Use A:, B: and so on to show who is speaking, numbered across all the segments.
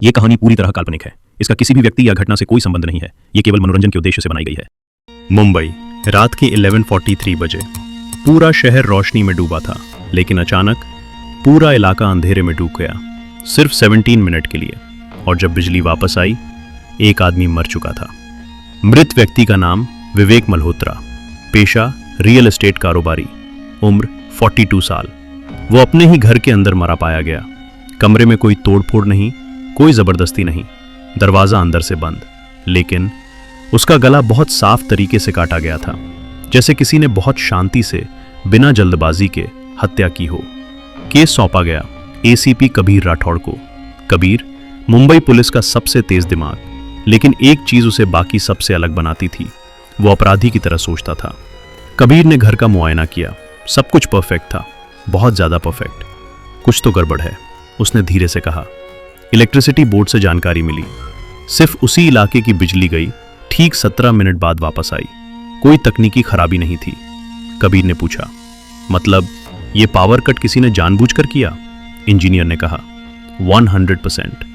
A: ये कहानी पूरी तरह काल्पनिक है। इसका किसी भी व्यक्ति या घटना से कोई संबंध नहीं है। ये केवल मनोरंजन के उद्देश्य से बनाई गई है। मुंबई, रात के 11:43 बजे। पूरा शहर रोशनी में डूबा था, लेकिन अचानक पूरा इलाका अंधेरे में डूब गया, सिर्फ 17 मिनट के लिए। और जब बिजली वापस आई, एक आदमी मर चुका था। मृत व्यक्ति का नाम विवेक मल्होत्रा, पेशा रियल एस्टेट कारोबारी, उम्र 42 साल। वो अपने ही घर के अंदर मरा पाया गया। कमरे में कोई तोड़फोड़ नहीं, कोई जबरदस्ती नहीं, दरवाजा अंदर से बंद। लेकिन उसका गला बहुत साफ तरीके से काटा गया था, जैसे किसी ने बहुत शांति से बिना जल्दबाजी के हत्या की हो। केस सौंपा गया एसीपी कबीर राठौड़ को। कबीर मुंबई पुलिस का सबसे तेज दिमाग, लेकिन एक चीज उसे बाकी सबसे अलग बनाती थी, वो अपराधी की तरह सोचता था। कबीर ने घर का मुआयना किया, सब कुछ परफेक्ट था, बहुत ज्यादा परफेक्ट। कुछ तो गड़बड़ है, उसने धीरे से कहा। इलेक्ट्रिसिटी बोर्ड से जानकारी मिली, सिर्फ उसी इलाके की बिजली गई, ठीक 17 मिनट बाद वापस आई। कोई तकनीकी खराबी नहीं थी। कबीर ने पूछा, मतलब ये पावर कट किसी ने जानबूझकर किया? इंजीनियर ने कहा, 100%।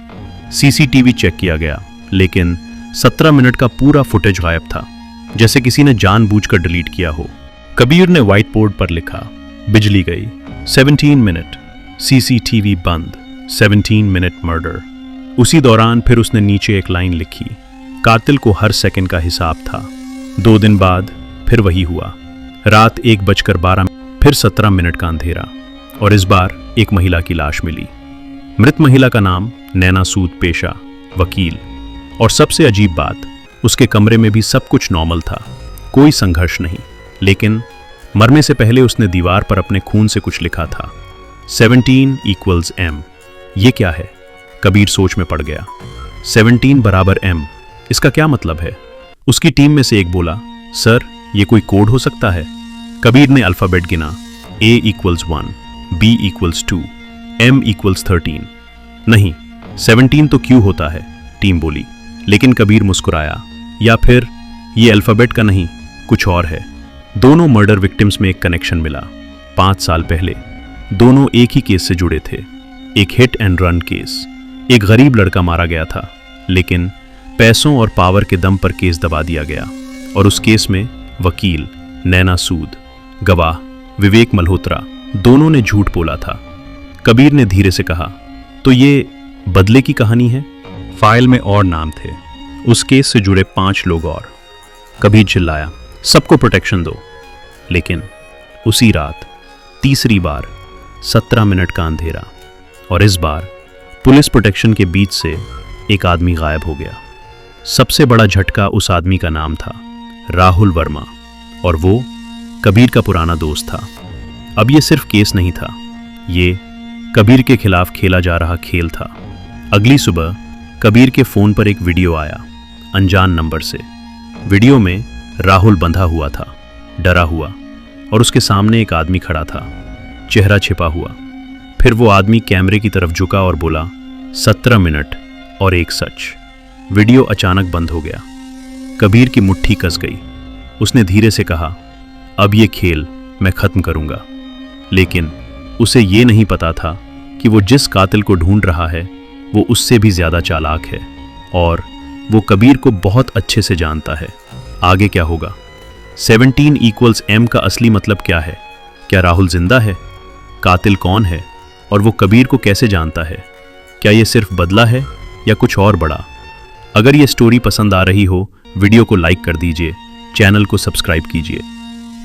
A: सीसीटीवी चेक किया गया, लेकिन 17 मिनट का पूरा फुटेज गायब था, जैसे किसी ने जानबूझकर डिलीट किया हो। कबीर ने व्हाइट बोर्ड पर लिखा, बिजली गई 17 मिनट, सीसीटीवी बंद, 17 मिनट मर्डर। उसी दौरान फिर उसने नीचे एक लाइन लिखी, कातिल को हर सेकंड का हिसाब था। 2 दिन बाद फिर वही हुआ, रात 1:12, फिर 17 मिनट का अंधेरा, और इस बार एक महिला की लाश मिली। मृत महिला का नाम नैना सूद, पेशा वकील। और सबसे अजीब बात, उसके कमरे में भी सब कुछ नॉर्मल था, कोई संघर्ष नहीं। लेकिन मरने से पहले उसने दीवार पर अपने खून से कुछ लिखा था, 17 = M। ये क्या है? कबीर सोच में पड़ गया। 17 = M, इसका क्या मतलब है? उसकी टीम में से एक बोला, सर ये कोई कोड हो सकता है? कबीर ने अल्फाबेट गिना, A = 1, B = 2, M = 13। नहीं, 17 तो क्यों होता है? टीम बोली। लेकिन कबीर मुस्कुराया, या फिर ये अल्फाबेट का नहीं, कुछ और है। दोनों मर्डर विक्टिम्स में एक कनेक्शन मिला। 5 साल पहले दोनों एक ही केस से जुड़े थे, एक हिट एंड रन केस। एक गरीब लड़का मारा गया था, लेकिन पैसों और पावर के दम पर केस दबा दिया गया। और उस केस में वकील नैना सूद, गवाह विवेक मल्होत्रा, दोनों ने झूठ बोला था। कबीर ने धीरे से कहा, तो ये बदले की कहानी है? फाइल में और नाम थे, उस केस से जुड़े 5 लोग और। कबीर चिल्लाया, सबको प्रोटेक्शन दो। लेकिन उसी रात तीसरी बार 17 मिनट का अंधेरा, और इस बार पुलिस प्रोटेक्शन के बीच से एक आदमी गायब हो गया। सबसे बड़ा झटका उस आदमी का नाम था राहुल वर्मा, और वो कबीर का पुराना दोस्त था। अब ये सिर्फ केस नहीं था, ये कबीर के खिलाफ खेला जा रहा खेल था। अगली सुबह कबीर के फोन पर एक वीडियो आया, अनजान नंबर से। वीडियो में राहुल बंधा हुआ था, डरा हुआ, और उसके सामने एक आदमी खड़ा था, चेहरा छिपा हुआ। फिर वो आदमी कैमरे की तरफ झुका और बोला, 17 मिनट और एक सच। वीडियो अचानक बंद हो गया। कबीर की मुट्ठी कस गई। उसने धीरे से कहा, अब ये खेल मैं खत्म करूंगा। लेकिन उसे ये नहीं पता था कि वो जिस कातिल को ढूंढ रहा है वो उससे भी ज्यादा चालाक है, और वो कबीर को बहुत अच्छे से जानता है। आगे क्या होगा? 17 = M का असली मतलब क्या है? क्या राहुल जिंदा है? कातिल कौन है, और वो कबीर को कैसे जानता है? क्या ये सिर्फ बदला है या कुछ और बड़ा? अगर ये स्टोरी पसंद आ रही हो, वीडियो को लाइक कर दीजिए, चैनल को सब्सक्राइब कीजिए।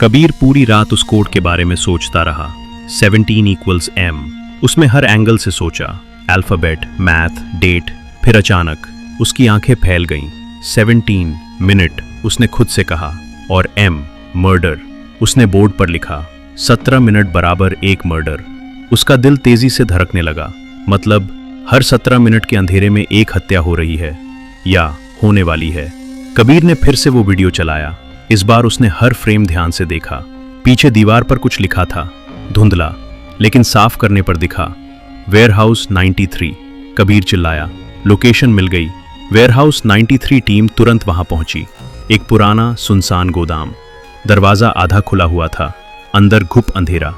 A: कबीर पूरी रात उस कोड के बारे में सोचता रहा, 17 = M। उसमें हर एंगल से सोचा, अल्फाबेट, मैथ, डेट। फिर अचानक उसकी आंखें फैल गईं। 17 मिनट, उसने खुद से कहा, और M मर्डर। उसने बोर्ड पर लिखा, 17 मिनट = एक मर्डर। उसका दिल तेजी से धड़कने लगा। मतलब हर 17 मिनट के अंधेरे में एक हत्या हो रही है, या होने वाली है। कबीर ने फिर से वो वीडियो चलाया। इस बार उसने हर फ्रेम ध्यान से देखा। पीछे दीवार पर कुछ लिखा था, धुंधला, लेकिन साफ करने पर दिखा, वेयरहाउस 93। कबीर चिल्लाया, लोकेशन मिल गई। वेयरहाउस 93 टीम तुरंत वहां पहुंची। एक पुराना सुनसान गोदाम, दरवाजा आधा खुला हुआ था, अंदर घुप अंधेरा।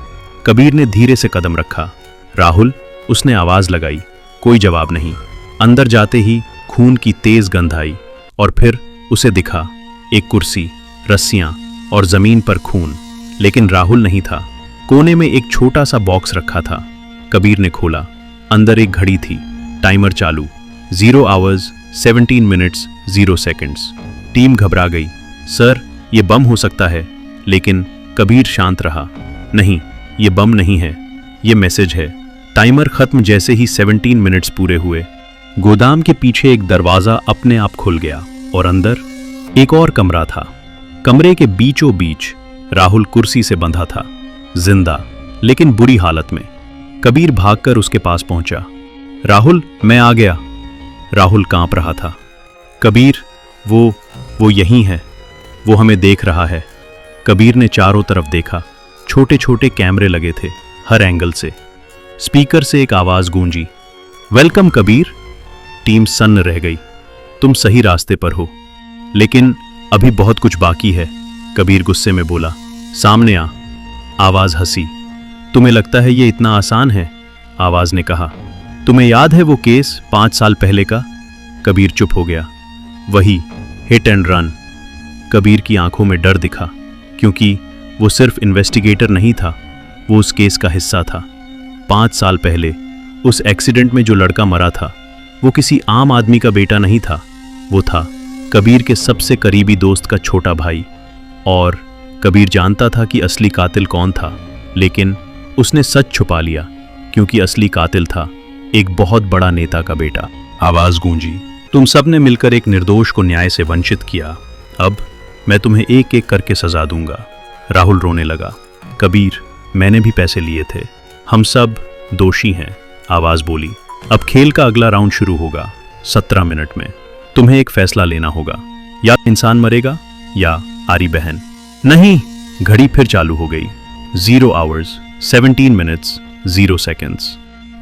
A: कबीर ने धीरे से कदम रखा। राहुल, उसने आवाज लगाई, कोई जवाब नहीं। अंदर जाते ही खून की तेज गंध आई और फिर उसे दिखा एक कुर्सी, रस्सियां और जमीन पर खून, लेकिन राहुल नहीं था। कोने में एक छोटा सा बॉक्स रखा था। कबीर ने खोला। अंदर एक घड़ी थी, टाइमर चालू, 0 आवर्स 17 मिनट्स 0 सेकंड्स। टीम घबरा गई। सर, ये बम हो सकता है। लेकिन कबीर शांत रहा। नहीं, ये बम नहीं है, ये मैसेज है। टाइमर खत्म जैसे ही 17 मिनट्स पूरे हुए, गोदाम के पीछे एक दरवाजा अपने आप खुल गया और अंदर एक और कमरा था। कमरे के बीचों बीच राहुल कुर्सी से बंधा था, जिंदा लेकिन बुरी हालत में। कबीर भागकर उसके पास पहुंचा। राहुल, मैं आ गया। राहुल कांप रहा था। कबीर, वो यहीं है, वो हमें देख रहा है। कबीर ने चारों तरफ देखा। छोटे छोटे कैमरे लगे थे हर एंगल से। स्पीकर से एक आवाज गूंजी, वेलकम कबीर। टीम सन्न रह गई। तुम सही रास्ते पर हो, लेकिन अभी बहुत कुछ बाकी है। कबीर गुस्से में बोला, सामने आ। आवाज हंसी। तुम्हें लगता है ये इतना आसान है? आवाज ने कहा। तुम्हें याद है वो केस 5 साल पहले का? कबीर चुप हो गया। वही, हिट एंड रन। कबीर की आंखों में डर दिखा, क्योंकि वो सिर्फ इन्वेस्टिगेटर नहीं था, वो उस केस का हिस्सा था। 5 साल पहले उस एक्सीडेंट में जो लड़का मरा था, वो किसी आम आदमी का बेटा नहीं था। वो था कबीर के सबसे करीबी दोस्त का छोटा भाई। और कबीर जानता था कि असली कातिल कौन था, लेकिन उसने सच छुपा लिया, क्योंकि असली कातिल था एक बहुत बड़ा नेता का बेटा। आवाज गूंजी, तुम सब ने मिलकर एक निर्दोष को न्याय से वंचित किया। अब मैं तुम्हें एक एक करके सजा दूंगा। राहुल रोने लगा। कबीर, मैंने भी पैसे लिए थे, हम सब दोषी हैं। आवाज बोली, अब खेल का अगला राउंड शुरू होगा। 17 मिनट में तुम्हें एक फैसला लेना होगा, या इंसान मरेगा या आरी बहन। नहीं। घड़ी फिर चालू हो गई। 0 आवर्स 17 मिनट्स 0 सेकंड्स।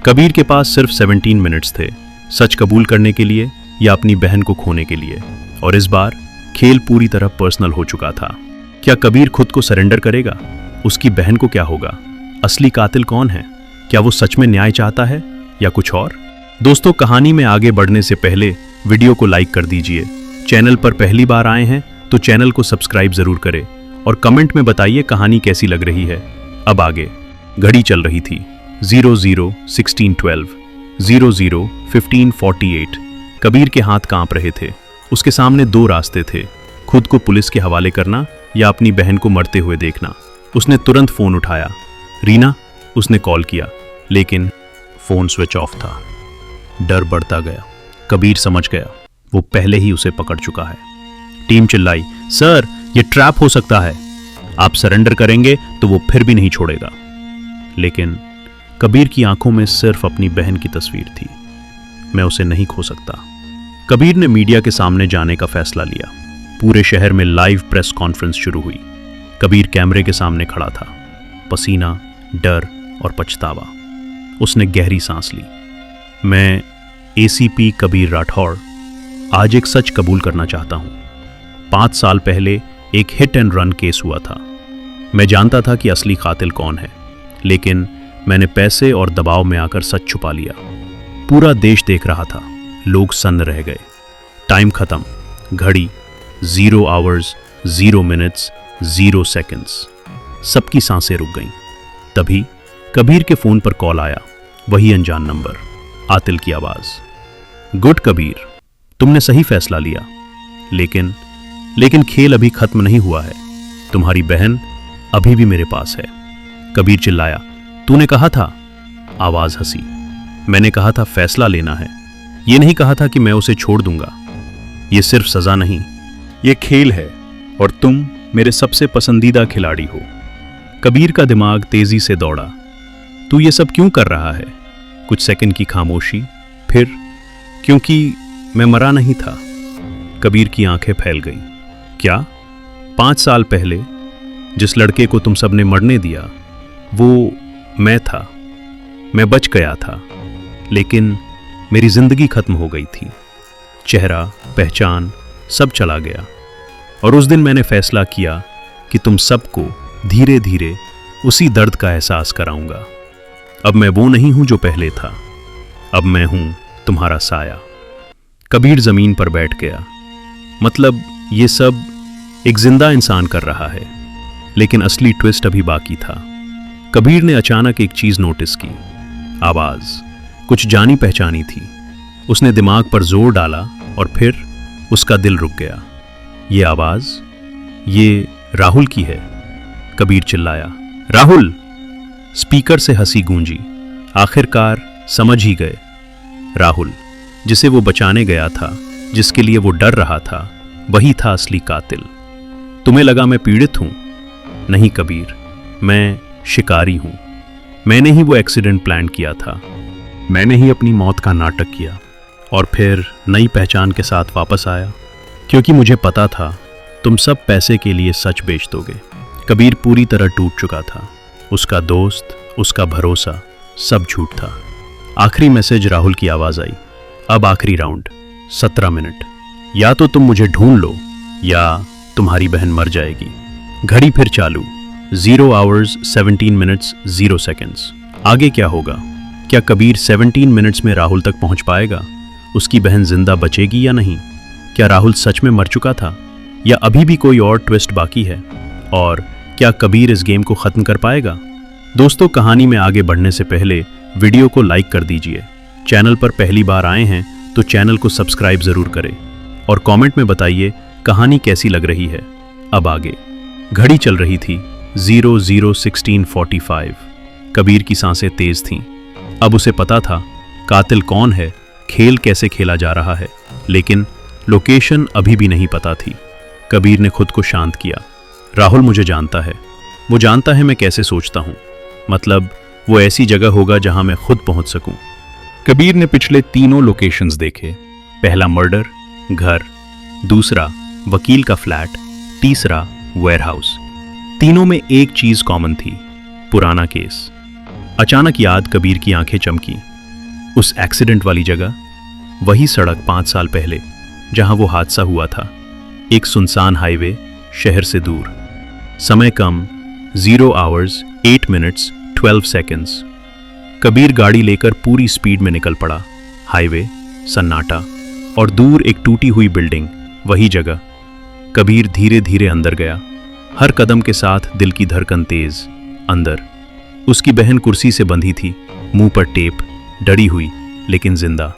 A: कबीर के पास सिर्फ 17 मिनट्स थे, सच कबूल करने के लिए या अपनी बहन को खोने के लिए। और इस बार खेल पूरी तरह पर्सनल हो चुका था। क्या कबीर खुद को सरेंडर करेगा? उसकी बहन को क्या होगा? असली कातिल कौन है? क्या वो सच में न्याय चाहता है या कुछ और? दोस्तों, कहानी में आगे बढ़ने से पहले वीडियो को लाइक कर दीजिए। चैनल पर पहली बार आए हैं तो चैनल को सब्सक्राइब जरूर करें और कमेंट में बताइए कहानी कैसी लग रही है। अब आगे। घड़ी चल रही थी। 00:16:12, 00:15:48। कबीर के हाथ कांप रहे थे। उसके सामने 2 रास्ते थे, खुद को पुलिस के हवाले करना या अपनी बहन को मरते हुए देखना। उसने तुरंत फोन उठाया। रीना, उसने कॉल किया, लेकिन फोन स्विच ऑफ था। डर बढ़ता गया। कबीर समझ गया वो पहले ही उसे पकड़ चुका है। टीम चिल्लाई, सर, ये ट्रैप हो सकता है। आप सरेंडर करेंगे तो वो फिर भी नहीं छोड़ेगा। लेकिन कबीर की आंखों में सिर्फ अपनी बहन की तस्वीर थी। मैं उसे नहीं खो सकता। कबीर ने मीडिया के सामने जाने का फैसला लिया। पूरे शहर में लाइव प्रेस कॉन्फ्रेंस शुरू हुई। कबीर कैमरे के सामने खड़ा था, पसीना, डर और पछतावा। उसने गहरी सांस ली। मैं एसीपी कबीर राठौड़ आज एक सच कबूल करना चाहता हूं। 5 साल पहले एक हिट एंड रन केस हुआ था। मैं जानता था कि असली कातिल कौन है, लेकिन मैंने पैसे और दबाव में आकर सच छुपा लिया। पूरा देश देख रहा था, लोग सन्न रह गए। टाइम खत्म। घड़ी 0 आवर्स 0 मिनट्स 0 सेकंड्स। सबकी सांसें रुक गईं। तभी कबीर के फोन पर कॉल आया। वही अनजान नंबर, आतिल की आवाज। गुड कबीर, तुमने सही फैसला लिया, लेकिन खेल अभी खत्म नहीं हुआ है। तुम्हारी बहन अभी भी मेरे पास है। कबीर चिल्लाया, तूने कहा था। आवाज हंसी, मैंने कहा था फैसला लेना है, ये नहीं कहा था कि मैं उसे छोड़ दूंगा। ये सिर्फ सजा नहीं, ये खेल है और तुम मेरे सबसे पसंदीदा खिलाड़ी हो। कबीर का दिमाग तेजी से दौड़ा। तू ये सब क्यों कर रहा है? कुछ सेकंड की खामोशी, फिर क्योंकि मैं मरा नहीं था। कबीर की आंखें फैल गईं। क्या? 5 साल पहले जिस लड़के को तुम सबने मरने दिया, वो मैं था। मैं बच गया था, लेकिन मेरी जिंदगी खत्म हो गई थी। चेहरा, पहचान सब चला गया। और उस दिन मैंने फैसला किया कि तुम सबको धीरे धीरे उसी दर्द का एहसास कराऊंगा। अब मैं वो नहीं हूं जो पहले था। अब मैं हूं तुम्हारा साया। कबीर जमीन पर बैठ गया। मतलब ये सब एक जिंदा इंसान कर रहा है, लेकिन असली ट्विस्ट अभी बाकी था। कबीर ने अचानक एक चीज नोटिस की। आवाज कुछ जानी पहचानी थी। उसने दिमाग पर जोर डाला और फिर उसका दिल रुक गया। ये आवाज, ये राहुल की है। कबीर चिल्लाया, राहुल! स्पीकर से हंसी गूंजी। आखिरकार समझ ही गए। राहुल, जिसे वो बचाने गया था, जिसके लिए वो डर रहा था, वही था असली कातिल। तुम्हें लगा मैं पीड़ित हूं? नहीं कबीर, मैं शिकारी हूं। मैंने ही वो एक्सीडेंट प्लान किया था। मैंने ही अपनी मौत का नाटक किया और फिर नई पहचान के साथ वापस आया, क्योंकि मुझे पता था तुम सब पैसे के लिए सच बेच दोगे। कबीर पूरी तरह टूट चुका था। उसका दोस्त, उसका भरोसा, सब झूठ था। आखिरी मैसेज राहुल की आवाज आई। अब आखिरी राउंड, 17 मिनट। या तो तुम मुझे ढूंढ लो या तुम्हारी बहन मर जाएगी। घड़ी फिर चालू। 0 hours 17 minutes 0 seconds। आगे क्या होगा? क्या कबीर 17 मिनट्स में राहुल तक पहुंच पाएगा? उसकी बहन जिंदा बचेगी या नहीं? क्या राहुल सच में मर चुका था या अभी भी कोई और ट्विस्ट बाकी है? और क्या कबीर इस गेम को खत्म कर पाएगा? दोस्तों, कहानी में आगे बढ़ने से पहले वीडियो को लाइक कर दीजिए। चैनल पर पहली बार आए हैं तो चैनल को सब्सक्राइब जरूर करें और कमेंट में बताइए कहानी कैसी लग रही है। अब आगे। घड़ी चल रही थी 00:16:45। कबीर की सांसें तेज थीं। अब उसे पता था कातिल कौन है, खेल कैसे खेला जा रहा है, लेकिन लोकेशन अभी भी नहीं पता थी। कबीर ने खुद को शांत किया। राहुल मुझे जानता है, वो जानता है मैं कैसे सोचता हूँ। मतलब वो ऐसी जगह होगा जहां मैं खुद पहुंच सकूं। कबीर ने पिछले तीनों लोकेशंस देखे। पहला मर्डर, घर, दूसरा वकील का फ्लैट, तीसरा वेयरहाउस। तीनों में एक चीज कॉमन थी, पुराना केस। अचानक याद कबीर की आंखें चमकी। उस एक्सीडेंट वाली जगह, वही सड़क 5 साल पहले जहां वो हादसा हुआ था। एक सुनसान हाईवे, शहर से दूर। समय कम, 0 hours 8 minutes 12 seconds। कबीर गाड़ी लेकर पूरी स्पीड में निकल पड़ा। हाईवे, सन्नाटा और दूर एक टूटी हुई बिल्डिंग, वही जगह। कबीर धीरे धीरे अंदर गया। हर कदम के साथ दिल की धड़कन तेज। अंदर उसकी बहन कुर्सी से बंधी थी, मुंह पर टेप, डरी हुई लेकिन जिंदा।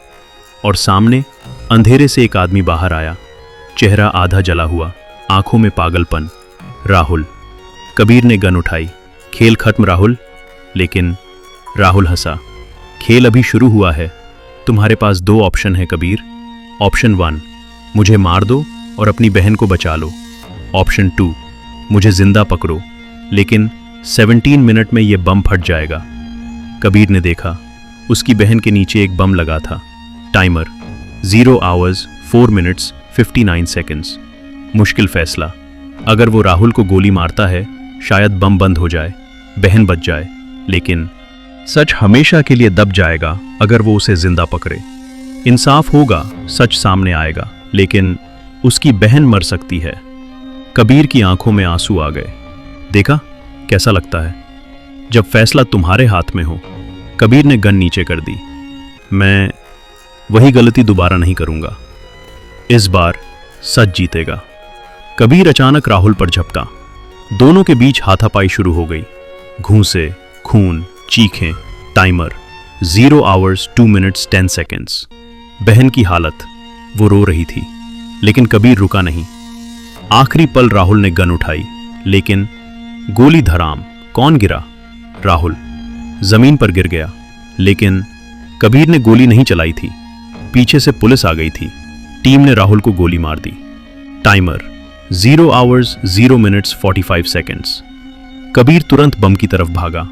A: और सामने अंधेरे से एक आदमी बाहर आया, चेहरा आधा जला हुआ, आंखों में पागलपन। राहुल। कबीर ने गन उठाई। खेल खत्म राहुल। लेकिन राहुल हंसा। खेल अभी शुरू हुआ है। तुम्हारे पास 2 ऑप्शन है कबीर। ऑप्शन 1, मुझे मार दो और अपनी बहन को बचा लो। ऑप्शन 2, मुझे जिंदा पकड़ो, लेकिन 17 मिनट में यह बम फट जाएगा। कबीर ने देखा, उसकी बहन के नीचे एक बम लगा था। Timer 0 hours 4 minutes 59 seconds। मुश्किल फैसला। अगर वो राहुल को गोली मारता है, शायद बम बंद हो जाए, बहन बच जाए, लेकिन सच हमेशा के लिए दब जाएगा अगर वो उसे जिंदा पकड़े। इंसाफ होगा, सच सामने आएगा, लेकिन उसकी बहन मर सकती है। कबीर की आंखों में आंसू आ गए। देखा कैसा लगता है जब फैसला तुम्हारे हाथ में हो। कबीर ने गन नीचे कर दी। मैं वही गलती दोबारा नहीं करूंगा। इस बार सच जीतेगा। कबीर अचानक राहुल पर झपटा। दोनों के बीच हाथापाई शुरू हो गई। घूंसे, खून, चीखें। Timer 0 hours 2 minutes 10 seconds। बहन की हालत, वो रो रही थी, लेकिन कबीर रुका नहीं। आखिरी पल राहुल ने गन उठाई, लेकिन गोली धड़ाम। कौन गिरा? राहुल। जमीन पर गिर गया, लेकिन कबीर ने गोली नहीं चलाई थी। पीछे से पुलिस आ गई थी। टीम ने राहुल को गोली मार दी। Timer 0 hours 0 minutes 45 seconds। Kabir तुरंत बम की तरफ भागा।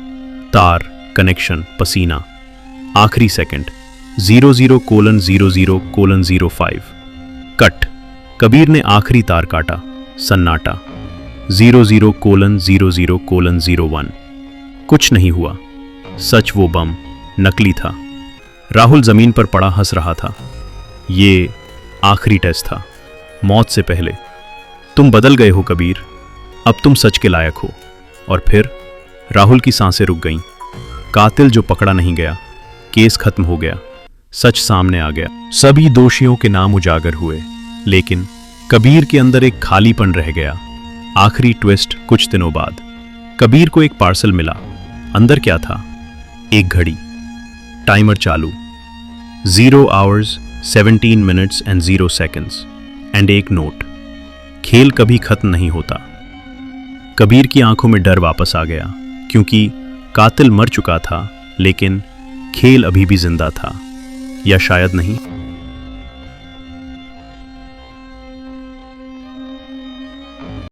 A: तार, कनेक्शन, पसीना। आखिरी सेकंड 00:00:05। कट। कबीर ने आखिरी तार काटा। सन्नाटा। 00:00:01। कुछ नहीं हुआ। सच वो बम नकली था। राहुल जमीन पर पड़ा हंस रहा था। ये आखिरी टेस्ट था, मौत से पहले। तुम बदल गए हो कबीर, अब तुम सच के लायक हो। और फिर राहुल की सांसें रुक गईं। कातिल जो पकड़ा नहीं गया, केस खत्म हो गया। सच सामने आ गया। सभी दोषियों के नाम उजागर हुए, लेकिन कबीर के अंदर एक खालीपन रह गया। आखिरी ट्विस्ट कुछ दिनों बाद। कबीर को एक पार्सल मिला। अंदर क्या था? एक घड़ी, टाइमर चालू, 0 hours 17 minutes and 0 seconds, and एक नोट, खेल कभी खत्म नहीं होता। कबीर की आंखों में डर वापस आ गया, क्योंकि कातिल मर चुका था, लेकिन खेल अभी भी जिंदा था। या शायद नहीं।